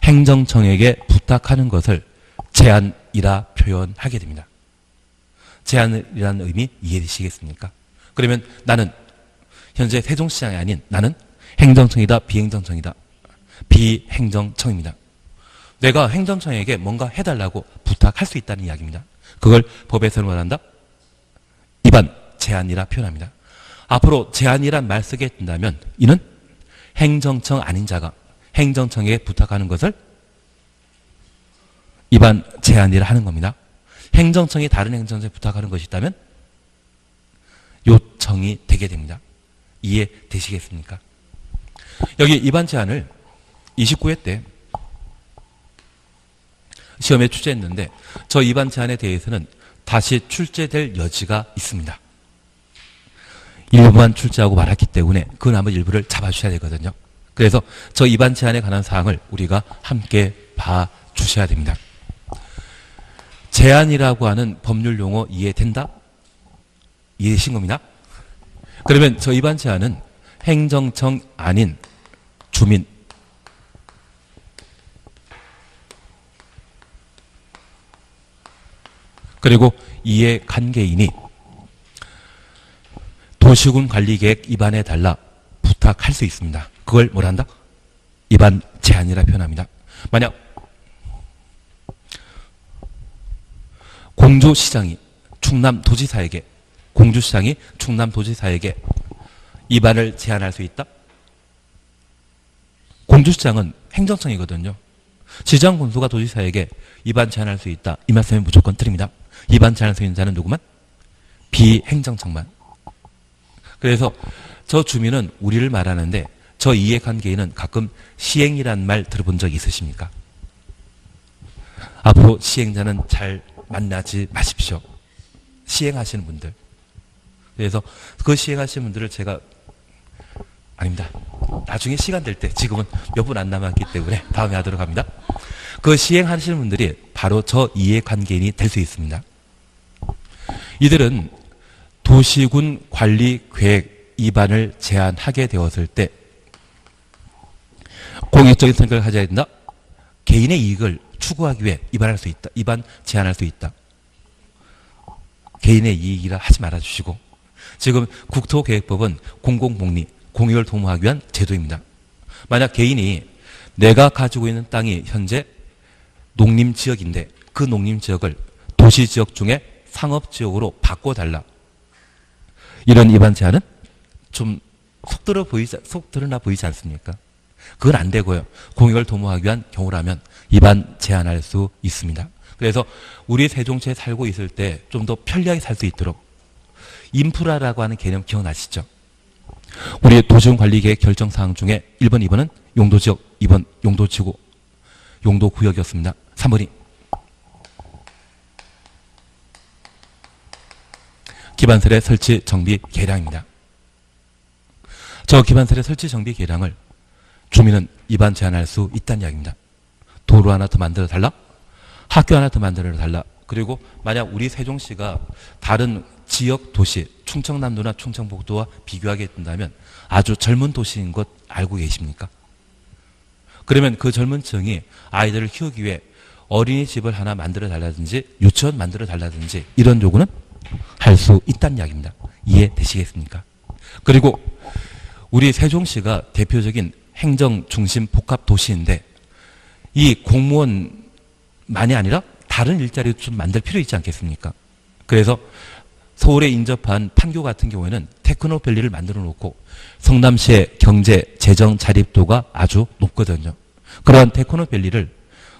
행정청에게 부탁하는 것을 제한이라 표현하게 됩니다. 제한이라는 의미 이해되시겠습니까? 그러면 나는 현재 세종시장이 아닌 나는 행정청이다, 비행정청이다. 비행정청입니다. 내가 행정청에게 뭔가 해달라고 부탁할 수 있다는 이야기입니다. 그걸 법에서는 뭐한다? 입안, 제한이라 표현합니다. 앞으로 제한이란 말 쓰게 된다면 이는 행정청 아닌 자가 행정청에게 부탁하는 것을 입안, 제한이라 하는 겁니다. 행정청이 다른 행정청에 부탁하는 것이 있다면 요청이 되게 됩니다. 이해되시겠습니까? 여기 입안 제한을 29회 때 시험에 출제했는데 저 입안 제한에 대해서는 다시 출제될 여지가 있습니다. 일부만 출제하고 말았기 때문에 그 나머지 일부를 잡아주셔야 되거든요. 그래서 저 입안 제한에 관한 사항을 우리가 함께 봐주셔야 됩니다. 제한이라고 하는 법률 용어 이해된다? 이해되신 겁니다? 그러면 저 입안 제한은 행정청 아닌 주민 그리고 이해관계인이 도시군 관리계획 입안해 달라 부탁할 수 있습니다. 그걸 뭐란다? 입안 제한이라 표현합니다. 만약 공주시장이 충남도지사에게 입안을 제한할 수 있다? 공주시장은 행정청이거든요. 시장 군수가 도지사에게 입안 제한할 수 있다. 이 말씀은 무조건 틀립니다. 입안 제한할 수 있는 자는 누구만? 비행정청만. 그래서 저 주민은 우리를 말하는데 저 이해관계인은 가끔 시행이란 말 들어본 적 있으십니까? 앞으로 시행자는 잘 만나지 마십시오. 시행하시는 분들. 그래서 그 시행하시는 분들을 제가 아닙니다. 나중에 시간 될 때 지금은 몇 분 안 남았기 때문에 다음에 하도록 합니다. 그 시행하시는 분들이 바로 저 이해관계인이 될 수 있습니다. 이들은 도시군 관리 계획 입안을 제한하게 되었을 때 공익적인 성격을 가져야 된다. 개인의 이익을 추구하기 위해 입안할 수 있다. 입안 제한할 수 있다. 개인의 이익이라 하지 말아주시고 지금 국토계획법은 공공복리, 공익을 도모하기 위한 제도입니다. 만약 개인이 내가 가지고 있는 땅이 현재 농림지역인데 그 농림지역을 도시지역 중에 상업지역으로 바꿔달라. 이런 입안 제한은 좀 속 드러나 보이지 않습니까? 그건 안 되고요. 공익을 도모하기 위한 경우라면 입안 제한할 수 있습니다. 그래서 우리 세종시에 살고 있을 때 좀 더 편리하게 살 수 있도록 인프라라고 하는 개념 기억나시죠? 우리 도시군관리계획 결정사항 중에 1번, 2번은 용도지역, 2번 용도지구, 용도구역이었습니다. 3번이 기반설의 설치 정비 계량입니다. 저 기반설의 설치 정비 계량을 주민은 입안 제한할 수 있다는 이야기입니다. 도로 하나 더 만들어 달라? 학교 하나 더 만들어 달라? 그리고 만약 우리 세종시가 다른 지역 도시, 충청남도나 충청북도와 비교하게 된다면 아주 젊은 도시인 것 알고 계십니까? 그러면 그 젊은 층이 아이들을 키우기 위해 어린이집을 하나 만들어 달라든지 유치원 만들어 달라든지 이런 요구는 할 수 있다는 이야기입니다. 이해되시겠습니까? 그리고 우리 세종시가 대표적인 행정 중심 복합 도시인데 이 공무원만이 아니라 다른 일자리도 좀 만들 필요 있지 않겠습니까? 그래서 서울에 인접한 판교 같은 경우에는 테크노밸리를 만들어 놓고 성남시의 경제, 재정 자립도가 아주 높거든요. 그러한 테크노밸리를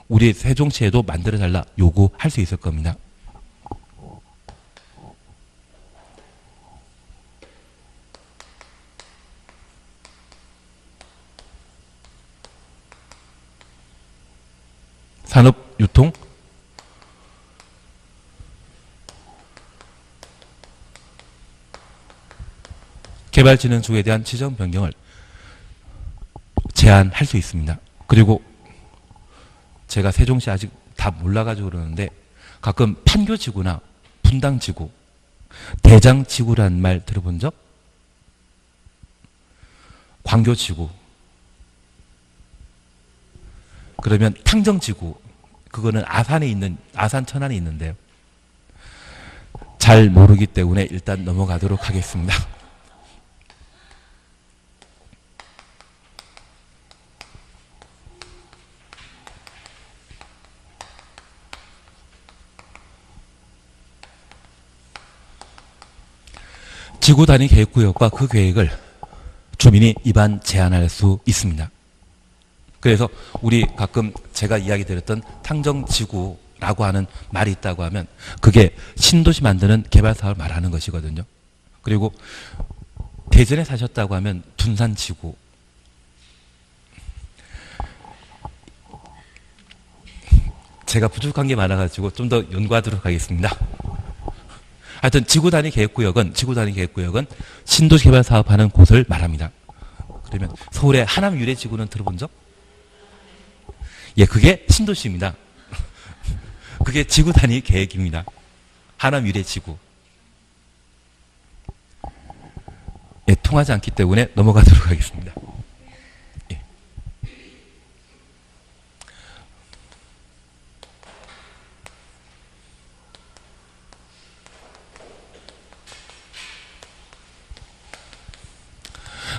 우리 세종시에도 만들어 달라 요구할 수 있을 겁니다. 산업, 유통, 개발진흥주에 대한 지정 변경을 제한할 수 있습니다. 그리고 제가 세종시 아직 다 몰라가지고 그러는데 가끔 판교지구나 분당지구, 대장지구라는 말 들어본 적? 광교지구, 그러면 탕정지구, 그거는 아산에 있는, 아산 천안에 있는데요. 잘 모르기 때문에 일단 넘어가도록 하겠습니다. 지구 단위 계획구역과 그 계획을 주민이 입안 제한할 수 있습니다. 그래서 우리 가끔 제가 이야기 드렸던 탕정지구라고 하는 말이 있다고 하면 그게 신도시 만드는 개발사업을 말하는 것이거든요. 그리고 대전에 사셨다고 하면 둔산지구, 제가 부족한 게 많아가지고 좀 더 연구하도록 하겠습니다. 하여튼 지구 단위 계획구역은 신도시 개발 사업하는 곳을 말합니다. 그러면 서울의 하남 유래지구는 들어본 적? 예, 그게 신도시입니다. 그게 지구 단위 계획입니다. 하남 유래지구. 예, 통하지 않기 때문에 넘어가도록 하겠습니다. 예.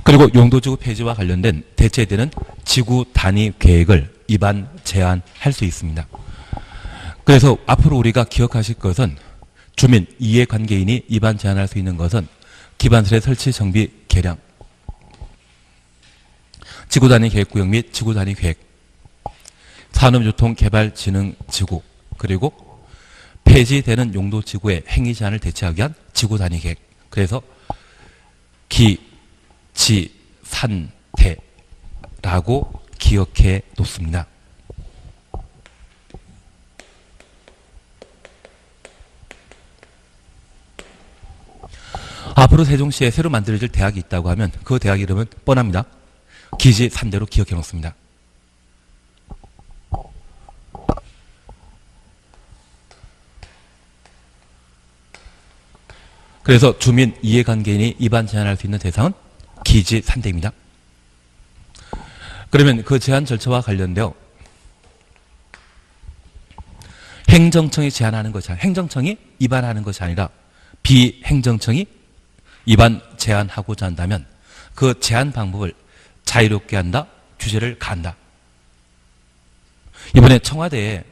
그리고 용도지구 폐지와 관련된 대체되는 지구 단위 계획을 입안 제한할 수 있습니다. 그래서 앞으로 우리가 기억하실 것은 주민, 이해관계인이 입안 제한할 수 있는 것은 기반시설 설치 정비 계량, 지구 단위 계획구역 및 지구 단위 계획, 산업유통개발진흥지구, 그리고 폐지되는 용도지구의 행위 제한을 대체하기 위한 지구 단위 계획. 그래서 기, 지, 산, 대라고 기억해 놓습니다. 앞으로 세종시에 새로 만들어질 대학이 있다고 하면 그 대학 이름은 뻔합니다. 기지, 산대로 기억해 놓습니다. 그래서 주민, 이해관계인이 입안 제한할 수 있는 대상은 기지, 산대입니다. 그러면 그 제한 절차와 관련되어 행정청이 제한하는 것이 아니라, 행정청이 입안하는 것이 아니라 비행정청이 입안 제한하고자 한다면 그 제한 방법을 자유롭게 한다, 규제를 가한다. 이번에 청와대에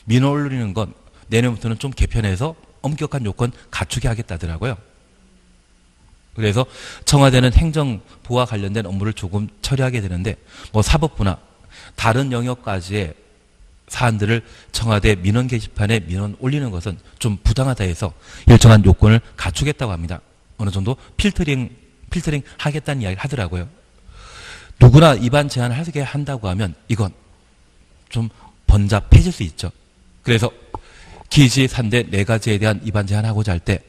민원 올리는 건 내년부터는 좀 개편해서 엄격한 요건 갖추게 하겠다더라고요. 그래서 청와대는 행정부와 관련된 업무를 조금 처리하게 되는데 뭐 사법부나 다른 영역까지의 사안들을 청와대 민원 게시판에 민원 올리는 것은 좀 부당하다 해서 일정한 요건을 갖추겠다고 합니다. 어느 정도 필터링 하겠다는 이야기를 하더라고요. 누구나 입안 제한을 하게 한다고 하면 이건 좀 번잡해질 수 있죠. 그래서 기지, 산대 네 가지에 대한 입안 제한하고자 할 때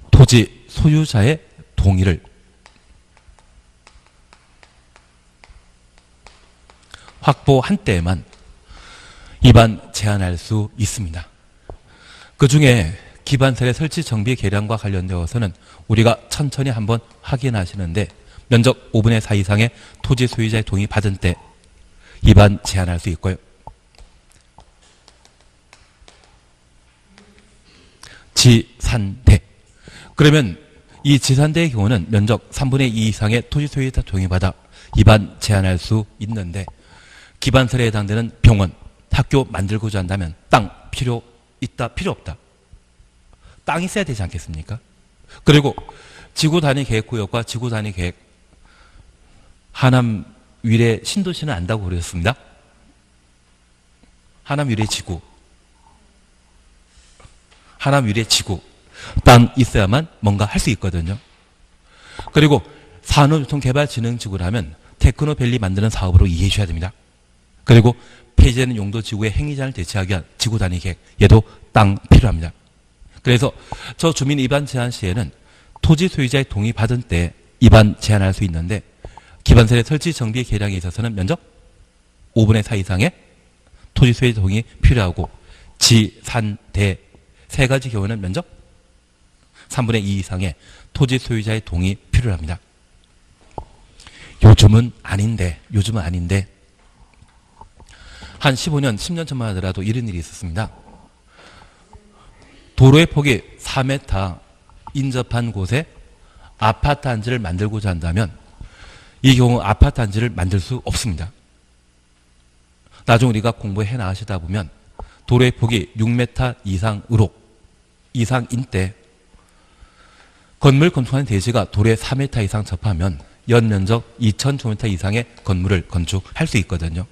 토지 소유자의 동의를 확보한 때에만 입안 제한할 수 있습니다. 그 중에 기반설의 설치 정비 계량과 관련되어서는 우리가 천천히 한번 확인하시는데 면적 5분의 4 이상의 토지 소유자의 동의 받은 때 입안 제한할 수 있고요. 지산대. 그러면 이 지산대의 경우는 면적 3분의 2 이상의 토지 소유자 동의받아 입안 제한할 수 있는데 기반설에 해당되는 병원, 학교 만들고자 한다면 땅 필요 있다, 필요 없다. 땅이 있어야 되지 않겠습니까? 그리고 지구 단위 계획 구역과 지구 단위 계획 하남 위례 신도시는 안다고 그러셨습니다. 하남 위례 지구. 하남 위례 지구. 땅 있어야만 뭔가 할 수 있거든요. 그리고 산업유통개발진흥지구를 하면 테크노밸리 만드는 사업으로 이해해 주셔야 됩니다. 그리고 폐지되는 용도 지구의 행위자를 대체하기 위한 지구 단위 계획, 얘도 땅 필요합니다. 그래서 저 주민 입안 제한 시에는 토지 소유자의 동의 받은 때 입안 제한할 수 있는데 기반설의 설치 정비 계량에 있어서는 면적 5분의 4 이상의 토지 소유자 동의 필요하고 지, 산, 대 세 가지 경우는 면적 3분의 2 이상의 토지 소유자의 동의 필요합니다. 요즘은 아닌데 한 15년, 10년 전만 하더라도 이런 일이 있었습니다. 도로의 폭이 4m 인접한 곳에 아파트 단지를 만들고자 한다면 이 경우 아파트 단지를 만들 수 없습니다. 나중 우리가 공부해 나가시다 보면 도로의 폭이 6m 이상인 때 건물 건축하는 대지가 도로에 4m 이상 접하면 연면적 2,000제곱미터 이상의 건물을 건축할 수 있거든요.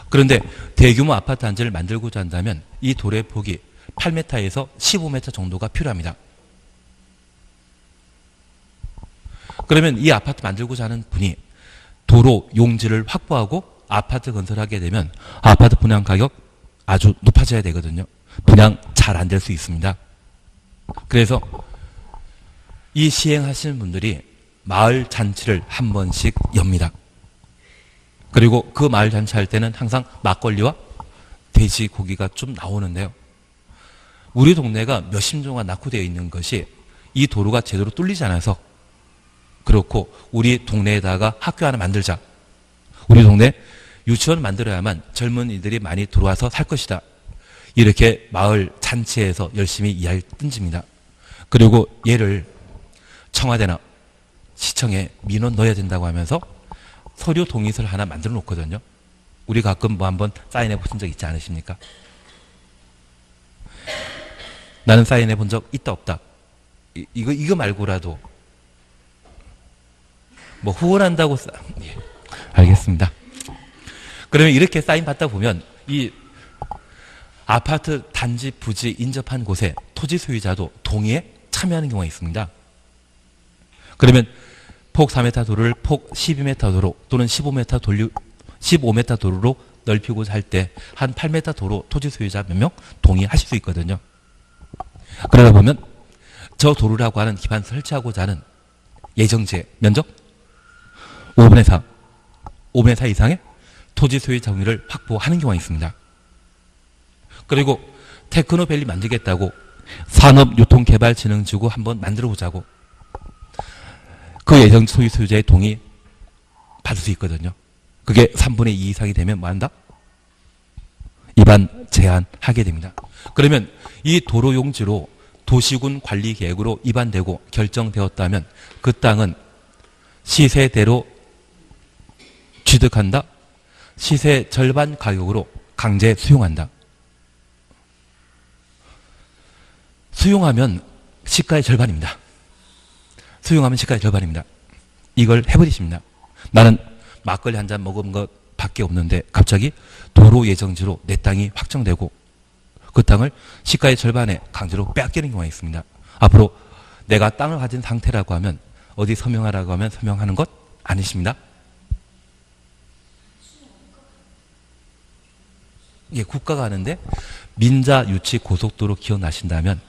그런데 대규모 아파트 단지를 만들고자 한다면 이 도로의 폭이 8m에서 15m 정도가 필요합니다. 그러면 이 아파트 만들고자 하는 분이 도로 용지를 확보하고 아파트 건설하게 되면 아파트 분양 가격 아주 높아져야 되거든요. 분양 잘 안 될 수 있습니다. 그래서 이 시행하시는 분들이 마을 잔치를 한 번씩 엽니다. 그리고 그 마을 잔치 할 때는 항상 막걸리와 돼지고기가 좀 나오는데요. 우리 동네가 몇십 종가 낙후되어 있는 것이 이 도로가 제대로 뚫리지 않아서 그렇고 우리 동네에다가 학교 하나 만들자. 우리 동네 유치원 만들어야만 젊은이들이 많이 들어와서 살 것이다. 이렇게 마을 잔치에서 열심히 이야기를 던집니다. 그리고 얘를 청와대나 시청에 민원 넣어야 된다고 하면서 서류 동의서를 하나 만들어 놓거든요. 우리 가끔 뭐 한번 사인해 보신 적 있지 않으십니까? 나는 사인해 본 적 있다 없다. 이거 말고라도 뭐 후원한다고 예, 알겠습니다. 그러면 이렇게 사인 받다 보면 이 아파트 단지 부지 인접한 곳에 토지 소유자도 동의에 참여하는 경우가 있습니다. 그러면 폭 4m 도로를 폭 12m 도로 또는 15m 도로로 넓히고자 할 때 한 8m 도로 토지 소유자 몇 명 동의하실 수 있거든요. 그러다 보면 저 도로라고 하는 기반 설치하고자 하는 예정지의 면적 5분의 4 이상의 토지 소유자 동의를 확보하는 경우가 있습니다. 그리고 테크노밸리 만들겠다고 산업유통개발진흥지구 한번 만들어보자고 그 예정 소유자의 동의 받을 수 있거든요. 그게 3분의 2 이상이 되면 뭐 한다? 입안 제한하게 됩니다. 그러면 이 도로 용지로 도시군 관리 계획으로 입안되고 결정되었다면 그 땅은 시세대로 취득한다. 시세 절반 가격으로 강제 수용한다. 수용하면 시가의 절반입니다. 수용하면 시가의 절반입니다. 이걸 해버리십니다. 나는 막걸리 한 잔 먹은 것 밖에 없는데 갑자기 도로 예정지로 내 땅이 확정되고 그 땅을 시가의 절반에 강제로 빼앗기는 경우가 있습니다. 앞으로 내가 땅을 가진 상태라고 하면 어디 서명하라고 하면 서명하는 것 아니십니다. 예, 국가가 하는데 민자 유치 고속도로 기억나신다면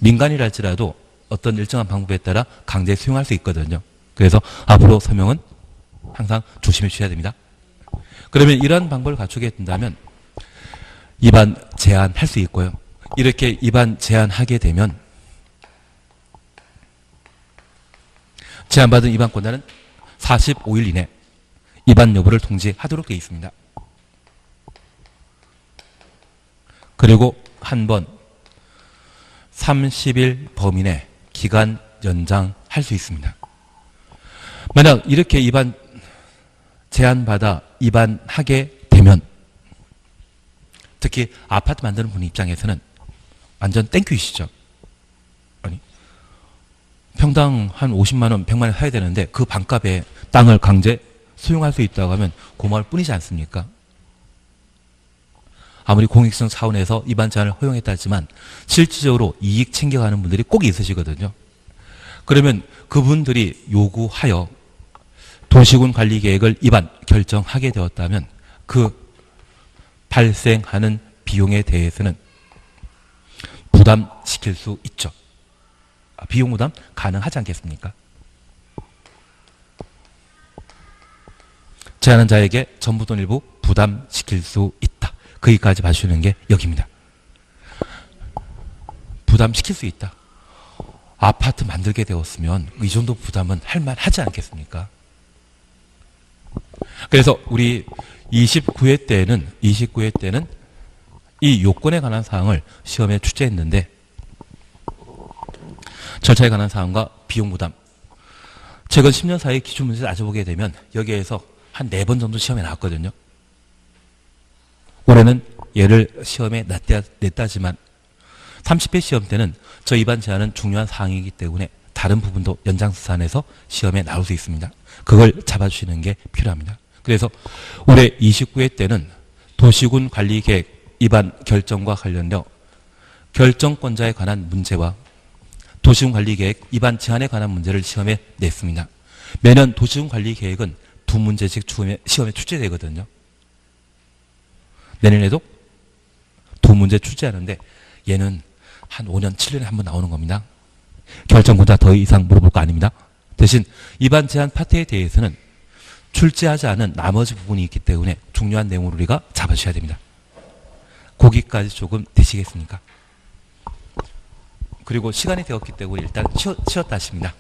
민간이랄지라도 어떤 일정한 방법에 따라 강제 수용할 수 있거든요. 그래서 앞으로 서명은 항상 조심해 주셔야 됩니다. 그러면 이러한 방법을 갖추게 된다면 입안 제한할 수 있고요. 이렇게 입안 제한하게 되면 제한받은 입안 권한은 45일 이내 입안 여부를 통지하도록 되어 있습니다. 그리고 한 번 30일 범위 내 기간 연장할 수 있습니다. 만약 이렇게 입안 제한받아 입안하게 되면 특히 아파트 만드는 분 입장에서는 완전 땡큐이시죠. 아니, 평당 한 50만 원, 100만 원 사야 되는데 그 반값에 땅을 강제 소유할 수 있다고 하면 고마울 뿐이지 않습니까? 아무리 공익성 차원에서 입안 제한을 허용했다 하지만 실질적으로 이익 챙겨가는 분들이 꼭 있으시거든요. 그러면 그분들이 요구하여 도시군 관리 계획을 입안 결정하게 되었다면 그 발생하는 비용에 대해서는 부담시킬 수 있죠. 비용 부담 가능하지 않겠습니까? 제한한 자에게 전부 또는 일부 부담시킬 수 있다. 거기까지 봐주시는 게 여기입니다. 부담시킬 수 있다. 아파트 만들게 되었으면 이 정도 부담은 할 만하지 않겠습니까? 그래서 우리 29회 때는 이 요건에 관한 사항을 시험에 출제했는데 절차에 관한 사항과 비용 부담 최근 10년 사이 기출 문제를 따져보게 되면 여기에서 한 4번 정도 시험에 나왔거든요. 올해는 얘를 시험에 냈다지만 30회 시험 때는 저 입안 제한은 중요한 사항이기 때문에 다른 부분도 연장수산해서 시험에 나올 수 있습니다. 그걸 잡아주시는 게 필요합니다. 그래서 올해 29회 때는 도시군 관리계획 입안 결정과 관련되어 결정권자에 관한 문제와 도시군 관리계획 입안 제한에 관한 문제를 시험에 냈습니다. 매년 도시군 관리계획은 2문제씩 시험에 출제되거든요. 내년에도 2문제 출제하는데 얘는 한 5년, 7년에 한 번 나오는 겁니다. 결정보다 더 이상 물어볼 거 아닙니다. 대신 입안 제한 파트에 대해서는 출제하지 않은 나머지 부분이 있기 때문에 중요한 내용을 우리가 잡아주셔야 됩니다. 거기까지 조금 되시겠습니까? 그리고 시간이 되었기 때문에 일단 쉬었다 하십니다.